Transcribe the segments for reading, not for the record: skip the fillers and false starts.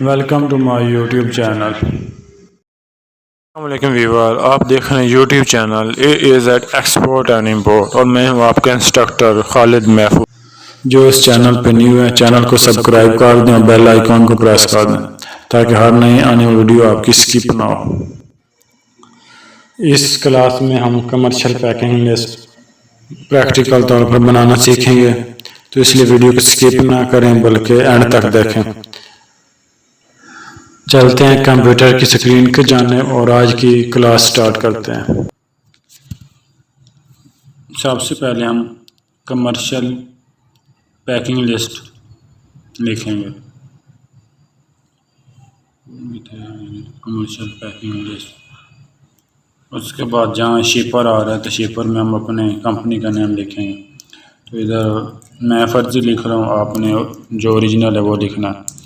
Welcome to my YouTube channel. अस्सलाम viewer, आप देख रहे हैं YouTube channel at export and import और मैं हूं आपका इंस्ट्रक्टर खालिद महफूज। जो इस चैनल पे न्यू है, चैनल को सब्सक्राइब कर दें और बेल आइकॉन को प्रेस कर दें ताकि हर नई आने वाली वीडियो आपकी स्किप ना हो। इस क्लास में हम कमर्शियल पैकिंग लिस्ट प्रैक्टिकल तौर पर बनाना सीखेंगे, तो इसलिए वीडियो को स्किप ना करें बल्कि एंड तक देखें। चलते हैं कंप्यूटर की स्क्रीन के जानिब और आज की क्लास स्टार्ट करते हैं। सबसे पहले हम कमर्शियल पैकिंग लिस्ट लिखेंगे। कमर्शियल पैकिंग लिस्ट, उसके बाद जहाँ शिपर आ रहा है तो शिपर में हम अपने कंपनी का नेम लिखेंगे। तो इधर मैं फर्जी लिख रहा हूँ, आपने जो ओरिजिनल है वो लिखना है।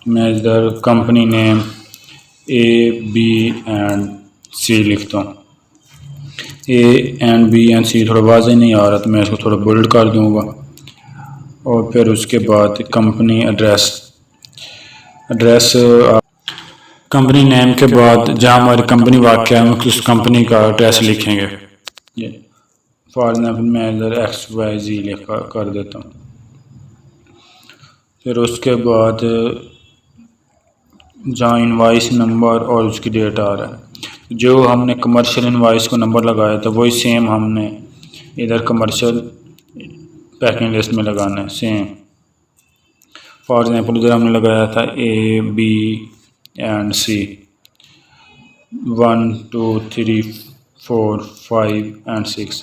मैं इधर company name A, B and C लिखता हूँ। A&B&C थोड़ा वाज़ेह नहीं आ रहा तो मैं इसको थोड़ा बोल्ड कर दूँगा। और फिर उसके बाद कंपनी एड्रेस कंपनी नेम के बाद जहाँ हमारी कंपनी वाक़ है उस कंपनी का एड्रेस लिखेंगे। फॉर एग्जाम्पल मैं इधर XYZ लिख कर देता हूँ। फिर उसके बाद जहाँ इनवॉइस नंबर और उसकी डेट आ रहा है, जो हमने कमर्शियल इनवॉइस को नंबर लगाया था वही सेम हमने इधर कमर्शियल पैकिंग लिस्ट में लगाना है सेम। फॉर एग्जांपल इधर हमने लगाया था A, B and C 1 2 3 4 5 and 6।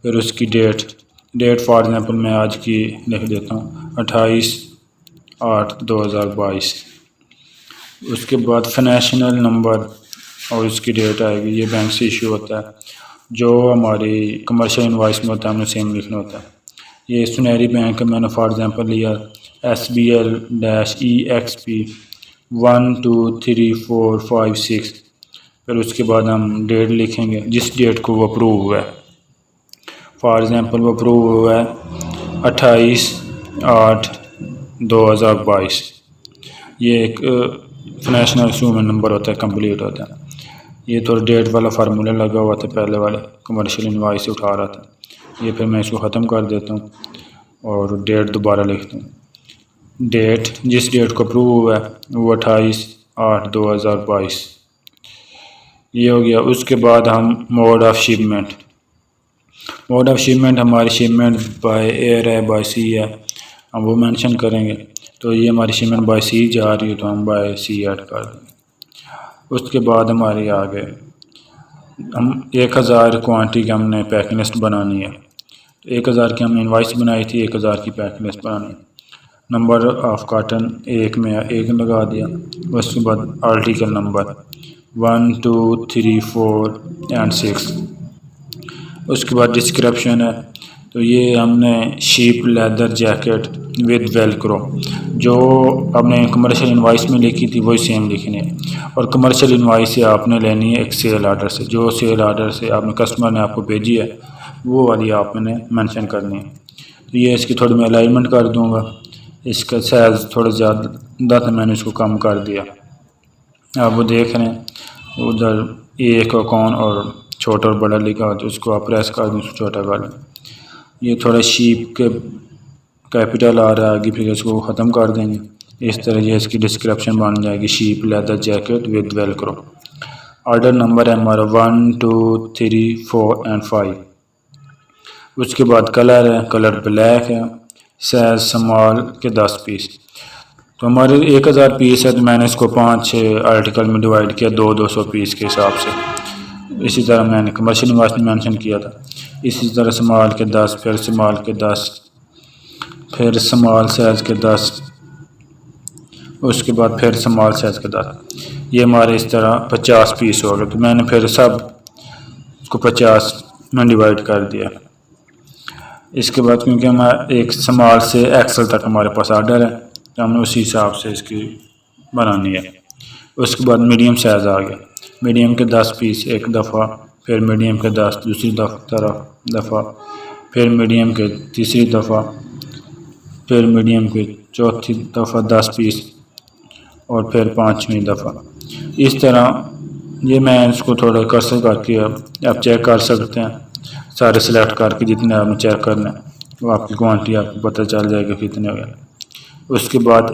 फिर उसकी डेट फॉर एग्जांपल मैं आज की लिख देता हूँ 28/8/2022। उसके बाद फाइनेंशियल नंबर और उसकी डेट आएगी, ये बैंक से इशू होता है। जो हमारी कमर्शियल इनवॉइस में होता है हमने सेम लिखना होता है। ये सुनहरी बैंक है, मैंने फॉर एग्जांपल लिया SBL-EXP 1 2 3 4 5 6। फिर उसके बाद हम डेट लिखेंगे जिस डेट को वो अप्रूव हुआ है। फॉर एग्जांपल वो अप्रूव हुआ है 28/8/2022। ये एक फाइनेंशियल इंस्ट्रूमेंट नंबर होता है, कंप्लीट होता है। ये तो डेट वाला फार्मूला लगा हुआ था पहले वाले कमर्शियल इनवॉइस से उठा रहा था। ये फिर मैं इसको ख़त्म कर देता हूँ और डेट दोबारा लिखता हूँ। डेट जिस डेट को अप्रूव हुआ है वो 28/8/2022 ये हो गया। उसके बाद हम मोड ऑफ शिपमेंट हमारी शिपमेंट बाय एयर है बाय सी है, हम वो मेंशन करेंगे। तो ये हमारी शिपमेंट बाय सी जा रही है तो हम बाय सी ऐड कर देंगे। उसके बाद हमारी आगे हम 1000 क्वांटिटी की हमने पैकिंग लिस्ट बनानी है। 1000 की हमने इनवॉइस बनाई थी, 1000 की पैकिंग लिस्ट बनानी है। नंबर ऑफ कार्टन एक में 1 लगा दिया। उसके बाद आर्टिकल नंबर 1 2 3 4 and 6। उसके बाद डिस्क्रिप्शन है, तो ये हमने sheep leather jacket with Velcro जो आपने कमर्शियल इनवॉइस में लिखी थी वही सेम लिखनी है। और कमर्शियल इनवॉइस से आपने लेनी है एक सेल आर्डर से, जो सेल आर्डर से आपने कस्टमर ने आपको भेजी है वो वाली आपने मेंशन करनी है। तो ये इसकी थोड़ी मैं अलाइनमेंट कर दूंगा। इसका साइज़ थोड़ा ज़्यादा था, मैंने इसको कम कर दिया। आप वो देख रहे हैं उधर एक कौन और छोटा और बड़ा लिखा हो, तो उसको आप प्रेस कर दें, उसको छोटा कर दें। ये थोड़ा शीप के कैपिटल आ रहा है आगे, फिर इसको ख़त्म कर देंगे। इस तरह ये इसकी डिस्क्रिप्शन बन जाएगी, sheep leather jacket with Velcro. Order number है हमारा 1 2 3 4 and 5। उसके बाद कलर है, कलर ब्लैक है। साइज स्मॉल के 10 पीस। तो हमारे 1000 पीस है तो मैंने इसको 5-6 आर्टिकल में डिवाइड किया 200 पीस के हिसाब से। इसी तरह मैंने कमर्शियल इनवॉइस में मेंशन किया था। इसी तरह स्मॉल के 10, फिर स्मॉल के 10, फिर स्मॉल साइज़ के 10, उसके बाद फिर स्मॉल साइज़ के 10। ये हमारे इस तरह 50 पीस हो गए। तो मैंने फिर सब को 50 में डिवाइड कर दिया। इसके बाद क्योंकि हम एक स्मॉल से एक्सल तक हमारे पास ऑर्डर है तो हमने उसी हिसाब से इसकी बनानी है। उसके बाद मीडियम साइज़ आ गया। मीडियम के 10 पीस एक दफ़ा, फिर मीडियम के 10 दूसरी दफ़ा, फिर मीडियम के तीसरी दफ़ा, फिर मीडियम के चौथी दफ़ा 10 पीस, और फिर 5वीं दफ़ा। इस तरह ये मैं इसको थोड़ा कर्सर करके आप चेक कर सकते हैं, सारे सिलेक्ट करके जितने आपने चेक करना है वो आपकी क्वांटिटी आपको पता चल जाएगा कितने हो गए। उसके बाद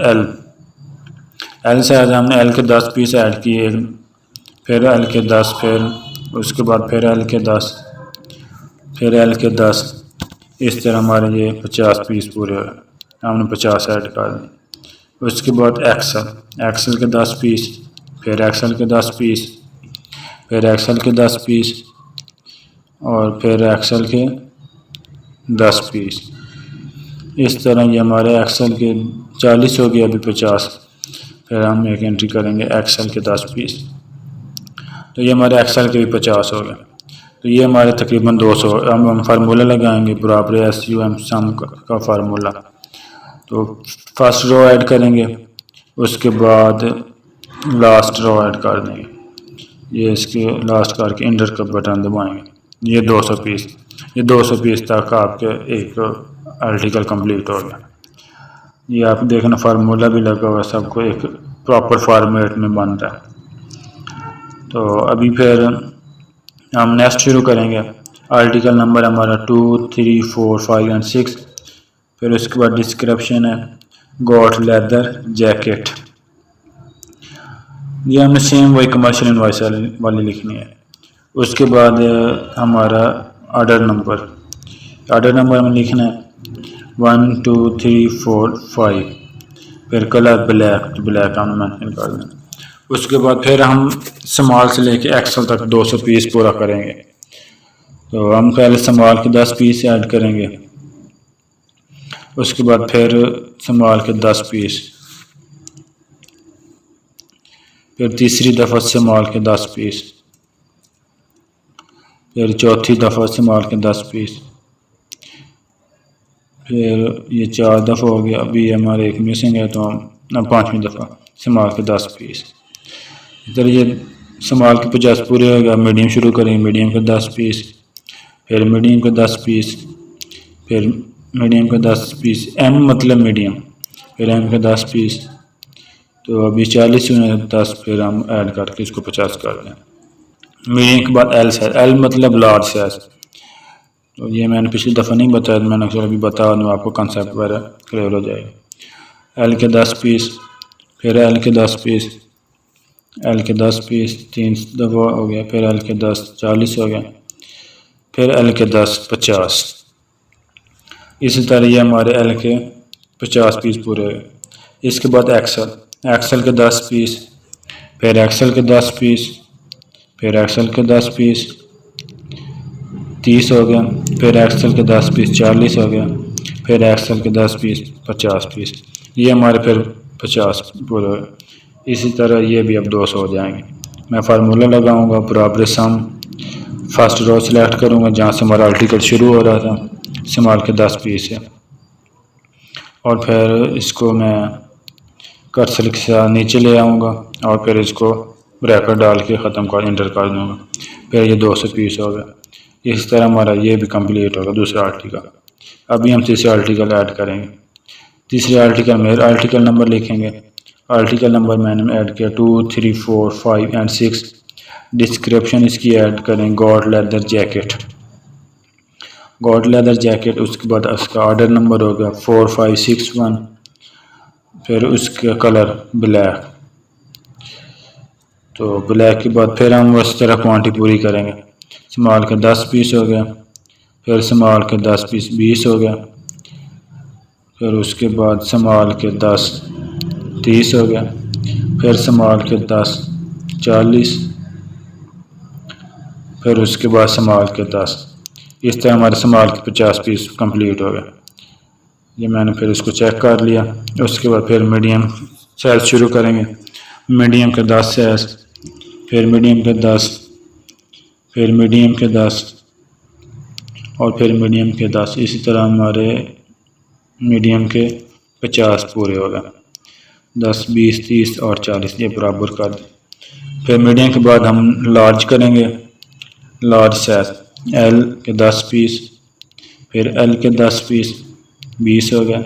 एल से आज हमने एल के 10 पीस ऐड किए, फिर एल के 10, फिर उसके बाद फिर एल के 10, फिर एल के 10। इस तरह हमारे ये 50 पीस पूरे हुए, हमने 50 ऐड कर दिए। उसके बाद एक्सल के 10 पीस, फिर एक्सल के 10 पीस, फिर एक्सल के 10 पीस और फिर एक्सल के 10 पीस। इस तरह ये हमारे एक्सल के 40 हो गया, अभी 50। फिर हम एक एंट्री करेंगे एक्सल के 10 पीस, तो ये हमारे एक्सल के भी 50 हो गए। तो ये हमारे तकरीबन 200। हम फार्मूला लगाएंगे बराबर SUM सम का फार्मूला। तो फर्स्ट रो ऐड करेंगे, उसके बाद लास्ट रो ऐड कर देंगे, ये इसके लास्ट करके इंटर का बटन दबाएंगे। ये 200 पीस, ये 200 पीस तक आपके एक आर्टिकल कंप्लीट हो गया। ये आप देखना फार्मूला भी लगा हुआ, सबको एक प्रॉपर फॉर्मेट में बन रहा है। तो अभी फिर हम नेक्स्ट शुरू करेंगे। आर्टिकल नंबर हमारा 2, 3, 4, 5 एंड 6। फिर उसके बाद डिस्क्रिप्शन है गॉट लेदर जैकेट, ये हमने सेम वही कमर्शियल इनवॉइस वाली लिखनी है। उसके बाद हमारा ऑर्डर नंबर हमें लिखना है 1, 2, 3, 4, 5। फिर कलर ब्लैक, तो ब्लैक हमने मेंशन कर देना। उसके बाद फिर हम स्मॉल से लेके एक्सल तक 200 पीस पूरा करेंगे। तो हम पहले स्मॉल के 10 पीस ऐड करेंगे, उसके बाद फिर स्मॉल के 10 पीस, फिर तीसरी दफ़ा स्मॉल के 10 पीस, फिर चौथी दफ़ा स्मॉल के 10 पीस, फिर ये 4 दफ़ा हो गया। अभी हमारे एक मिसिंग है, तो हम 5वीं दफ़ा स्मॉल के 10 पीस। इधर ये स्मॉल के 50 पूरे हो गया। मीडियम शुरू करेंगे, मीडियम के 10 पीस, फिर मीडियम के 10 पीस, फिर मीडियम के 10 पीस, एम मतलब मीडियम, फिर एम के 10 पीस। तो अभी 40 में 10, फिर हम ऐड करके इसको 50 कर दें। मीडियम के बाद एल साइज, एल मतलब लार्ज साइज। तो ये मैंने पिछली दफ़ा नहीं बताया, तो मैंने अभी बता दूँ आपको, कंसेप्ट वगैरह क्लियर हो जाएगा। एल के 10 पीस, फिर एल के 10 पीस, एल के 10 पीस 3 दफ़ा हो गया, फिर एल के 10 40 हो गया, फिर एल के 10 50। इसी तरह ये हमारे एल के 50 पीस पूरे हुए। इसके बाद एक्सल के 10 पीस, फिर एक्सल के 10 पीस, फिर एक्सल के 10 पीस 30 हो गया, फिर एक्सल के 10 पीस 40 हो गया, फिर एक्सल के 10 पीस 50 पीस। ये हमारे फिर 50 पूरे हुए। इसी तरह ये भी अब 200 हो जाएंगे। मैं फार्मूला लगाऊंगा बराबर सम, फर्स्ट रो सेलेक्ट करूंगा जहाँ से हमारा आर्टिकल शुरू हो रहा था स्मॉल के 10 पीस है, और फिर इसको मैं कर्सर के साथ नीचे ले आऊँगा और फिर इसको ब्रैकेट डाल के ख़त्म कर इंटर कर दूँगा। फिर ये 200 पीस हो गया। इस तरह हमारा ये भी कंप्लीट होगा दूसरा आर्टिकल। अभी हम तीसरा आर्टिकल ऐड करेंगे। तीसरे आर्टिकल में आर्टिकल नंबर लिखेंगे। आर्टिकल नंबर मैंने ऐड किया 2, 3, 4, 5 एंड 6। डिस्क्रिप्शन इसकी ऐड करें God leather jacket, God leather jacket. उसके बाद उसका ऑर्डर नंबर होगा 4561, फिर उसका कलर ब्लैक। तो ब्लैक के बाद फिर हम उस तरह क्वांटिटी पूरी करेंगे। स्मॉल के 10 पीस हो गया, फिर स्मॉल के 10 पीस 20 हो गया, फिर उसके बाद स्मॉल के 10 30 हो गया, फिर स्मॉल के 10 40, फिर उसके बाद स्मॉल के 10। इस तरह हमारे स्मॉल के 50 पीस कंप्लीट हो गए। ये मैंने फिर इसको चेक कर लिया। उसके बाद फिर मीडियम साइज शुरू करेंगे। मीडियम के 10 साइज, फिर मीडियम के 10, फिर मीडियम के 10 और फिर मीडियम के 10। इसी तरह हमारे मीडियम के 50 पूरे हो गए। 10, 20, 30 और 40 ये बराबर कर दें। फिर मीडियम के बाद हम लार्ज करेंगे, लार्ज साइज एल के 10 पीस, फिर एल के 10 पीस 20 हो गया,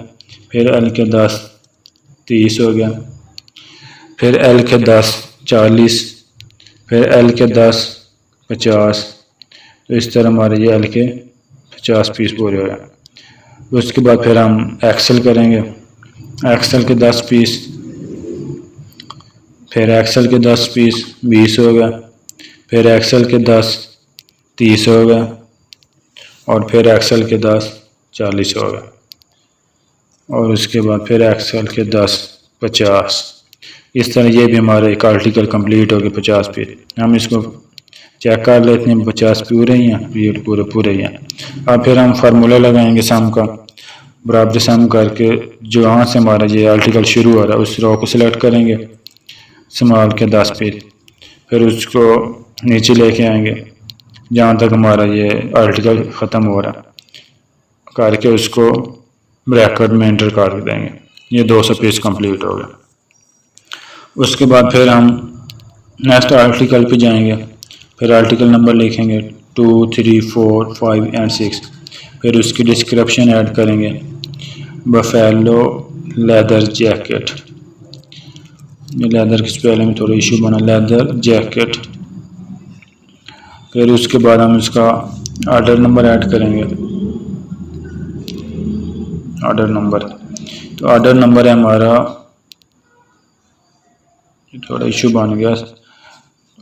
फिर एल के 10 30 हो गया, फिर एल के 10 40, फिर एल के 10 50। तो इस तरह हमारे ये एल के 50 पीस पूरे हो गए। उसके बाद फिर हम एक्सेल करेंगे, एक्सेल के 10 पीस, फिर एक्सेल के 10 पीस 20 हो गया, फिर एक्सेल के 10 30 हो गया, और फिर एक्सेल के 10 40 हो गया, और उसके बाद फिर एक्सेल के 10 50। इस तरह ये भी हमारे एक आर्टिकल कंप्लीट हो गए 50 पीस। हम इसको चेक कर लेते हैं 50 पूरे ही हैं, पीरियड पूरे पूरे ही हैं। अब फिर हम फार्मूला लगाएंगे सम का, बराबर सम करके जो यहाँ से हमारा ये आर्टिकल शुरू हो रहा है उस रो को सिलेक्ट करेंगे, स्मॉल के 10 पीस, फिर उसको नीचे लेके आएंगे जहाँ तक हमारा ये आर्टिकल ख़त्म हो रहा करके उसको ब्रैकेट में एंटर कर देंगे। ये 200 पीस कंप्लीट हो गया। उसके बाद फिर हम नेक्स्ट आर्टिकल पे जाएंगे, फिर आर्टिकल नंबर लिखेंगे 2 3 4 5 एंड 6, फिर उसकी डिस्क्रिप्शन ऐड करेंगे, बफेलो लेदर जैकेट। ये लेदर की स्पेलिंग में थोड़ा इशू बना, लेदर जैकेट। फिर उसके बाद हम इसका ऑर्डर नंबर ऐड करेंगे, ऑर्डर नंबर। तो ऑर्डर नंबर है हमारा, थोड़ा इशू बन गया,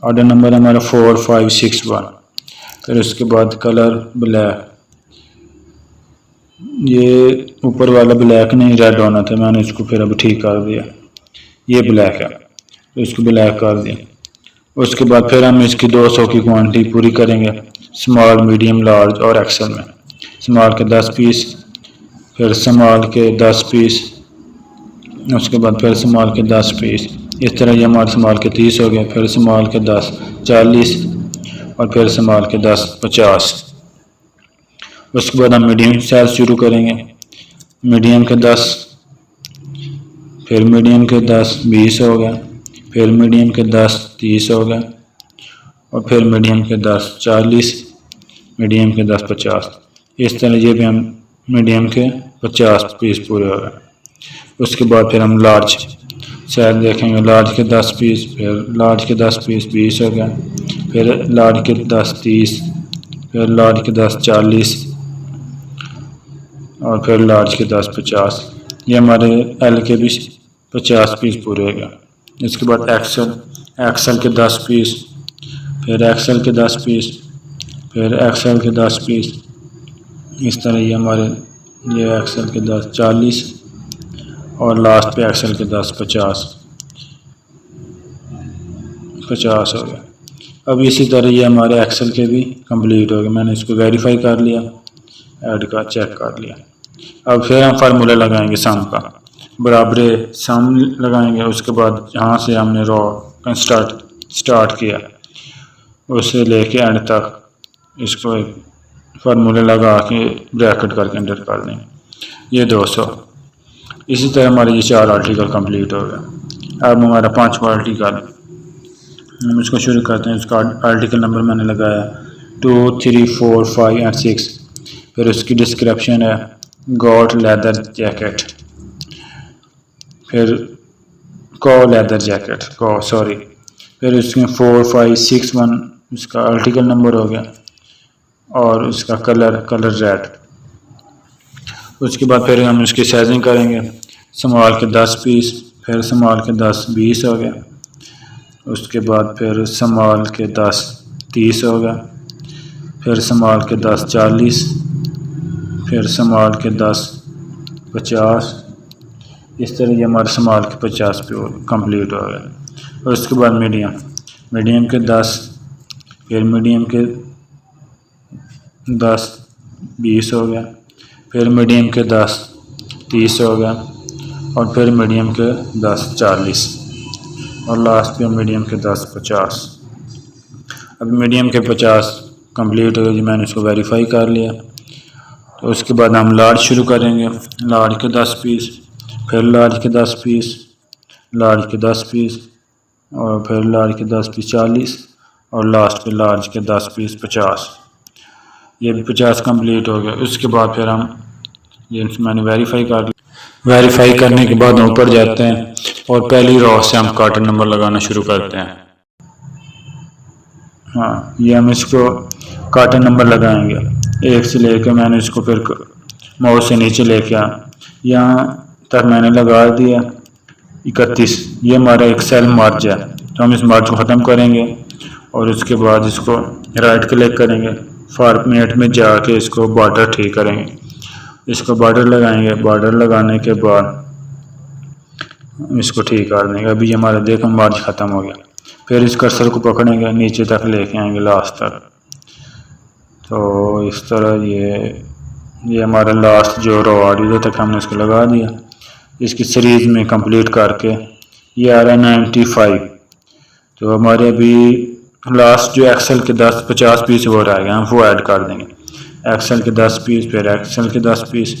ऑर्डर नंबर है हमारा 4561। फिर उसके बाद कलर ब्लैक, ये ऊपर वाला ब्लैक नहीं रेड होना था, मैंने इसको फिर अब ठीक कर दिया, ये ब्लैक है तो इसको ब्लैक कर दिया। उसके बाद फिर हम इसकी 200 की क्वांटिटी पूरी करेंगे, स्मॉल मीडियम लार्ज और एक्सेल में। स्मॉल के 10 पीस, फिर स्मॉल के 10 पीस, उसके बाद फिर स्मॉल के 10 पीस। इस तरह ये हमारे स्मॉल के 30 हो गए, फिर स्मॉल के 10 40, और फिर स्मॉल के 10 50। उसके बाद हम मीडियम साइज शुरू करेंगे, मीडियम के 10, फिर मीडियम के 10 20 हो गया, फिर मीडियम के 10 30 हो गया, और फिर मीडियम के 10 40, मीडियम के 10 50। इस तरह ये भी हम मीडियम के 50 पीस पूरे हो गए। उसके बाद फिर हम लार्ज साइज देखेंगे, लार्ज के 10 पीस, फिर लार्ज के 10 पीस 20 हो गया, फिर लार्ज के 10 30, फिर लार्ज के 10 40, और फिर लार्ज के 10 50। ये हमारे एल के भी 50 पीस पूरे हो गए। इसके बाद एक्सेल, एक्सेल के 10 पीस, फिर एक्सेल के 10 पीस, फिर एक्सेल के 10 पीस। इस तरह ये हमारे ये एक्सेल के 10 40, और लास्ट पे एक्सेल के 10 50 हो गया। अब इसी तरह ये हमारे एक्सेल के भी कंप्लीट हो गए। मैंने इसको वेरीफाई कर लिया, ऐड का चेक कर लिया। अब फिर हम फार्मूला लगाएंगे सम का, बराबर सम लगाएंगे। उसके बाद यहाँ से हमने रो स्टार्ट किया उससे लेके एंड तक इसको एक फार्मूला लगा के ब्रैकेट करके एंटर कर देंगे, ये 200। इसी तरह हमारे ये 4 आर्टिकल कंप्लीट हो गया। अब हमारा 5वां आर्टिकल, हम इसको शुरू करते हैं। इसका आर्टिकल नंबर मैंने लगाया 2 3 4 5 एंड 6। फिर उसकी डिस्क्रिप्शन है गॉट लेदर जैकेट, फिर को लेदर जैकेट को सॉरी, फिर उसमें 4 5 6 1 उसका आर्टिकल नंबर हो गया, और उसका कलर रेड। उसके बाद फिर हम इसकी साइजिंग करेंगे, स्मॉल के 10 पीस, फिर स्मॉल के 10 20 हो गया, उसके बाद फिर स्मॉल के 10 30 हो गया, फिर स्मॉल के 10 40, फिर स्मॉल के 10 50। इस तरह ये हमारे स्मॉल के 50 पे कंप्लीट हो गया। और उसके बाद मीडियम के 10, फिर मीडियम के 10 20 हो गया, फिर मीडियम के 10 30 हो गया, और फिर मीडियम के 10 40, और लास्ट पे मीडियम के 10 50। अब मीडियम के 50 कंप्लीट हो गए जी, मैंने इसको वेरीफाई कर लिया। तो उसके बाद हम लार्ज शुरू करेंगे, लार्ज के 10 पीस, फिर लार्ज के 10 पीस, लार्ज के 10 पीस, और फिर लार्ज के 10 पीस 40, और लास्ट पे लार्ज के 10 पीस 50। ये भी 50 कंप्लीट हो गया। उसके बाद फिर हम ये मैंने वेरीफाई कर लिया। वेरीफाई करने के बाद ऊपर जाते हैं, और पहली रो से हम कार्टन नंबर लगाना शुरू करते हैं। हाँ, ये हम इसको कार्टन नंबर लगाएंगे। एक से लेके मैंने इसको फिर माउस से नीचे लेके यहाँ तक मैंने लगा दिया 31। ये हमारा एक सेल मार्ज है, तो हम इस मार्ज को ख़त्म करेंगे और उसके बाद इसको राइट क्लिक करेंगे, फॉर्मेट में जाके इसको बॉर्डर ठीक करेंगे। इसको बॉर्डर लगाएंगे, बॉर्डर लगाने के बाद इसको ठीक कर देंगे। अभी हमारा देखो मार्ज ख़त्म हो गया। फिर इस कर्सर को पकड़ेंगे, नीचे तक लेके आएंगे लास्ट तक। तो इस तरह ये हमारा लास्ट जो रो आ रही है तक हमने इसको लगा दिया। इसकी सीरीज़ में कंप्लीट करके ये आ रहा है 95। तो हमारे अभी लास्ट जो एक्सेल के 50 पीस वो रह गए, हम वो ऐड कर देंगे। एक्सेल के 10 पीस, फिर एक्सेल के 10 पीस,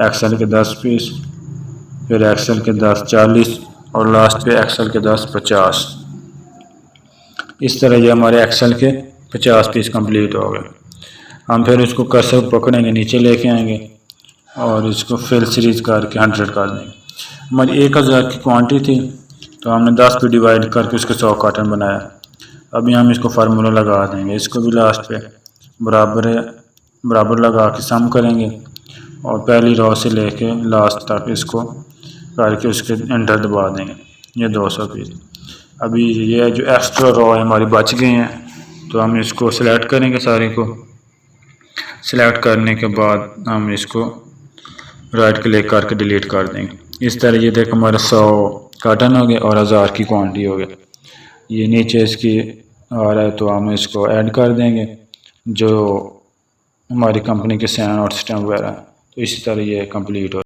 एक्सेल के 10 पीस, फिर एक्सेल के 10 40 और लास्ट पे एक्सेल के 10 50। इस तरह ये हमारे एक्सेल के 50 पीस कंप्लीट हो गए। हम फिर इसको कर्सर पकड़ेंगे, नीचे लेके आएंगे और इसको फिल सीरीज करके 100 कर देंगे। हमारी 1000 की क्वांटिटी थी, तो हमने 10 पे डिवाइड करके उसके 100 कार्टन बनाया। अभी हम इसको फार्मूला लगा देंगे, इसको भी लास्ट पे बराबर लगा के सम करेंगे और पहली रो से लेके लास्ट तक इसको करके उसके एंटर दबा देंगे। ये 200 पीस। अभी ये जो एक्स्ट्रा रो है हमारी बच गए हैं, तो हम इसको सिलेक्ट करेंगे। सारे को सिलेक्ट करने के बाद हम इसको राइट क्लिक करके डिलीट कर देंगे। इस तरह ये देखो हमारा 100 कार्टन हो गया और 1000 की क्वांटिटी हो गया। ये नीचे इसकी आ रहा है, तो हम इसको ऐड कर देंगे जो हमारी कंपनी के साइन और स्टैम्प वगैरह। तो इसी तरह ये कंप्लीट हो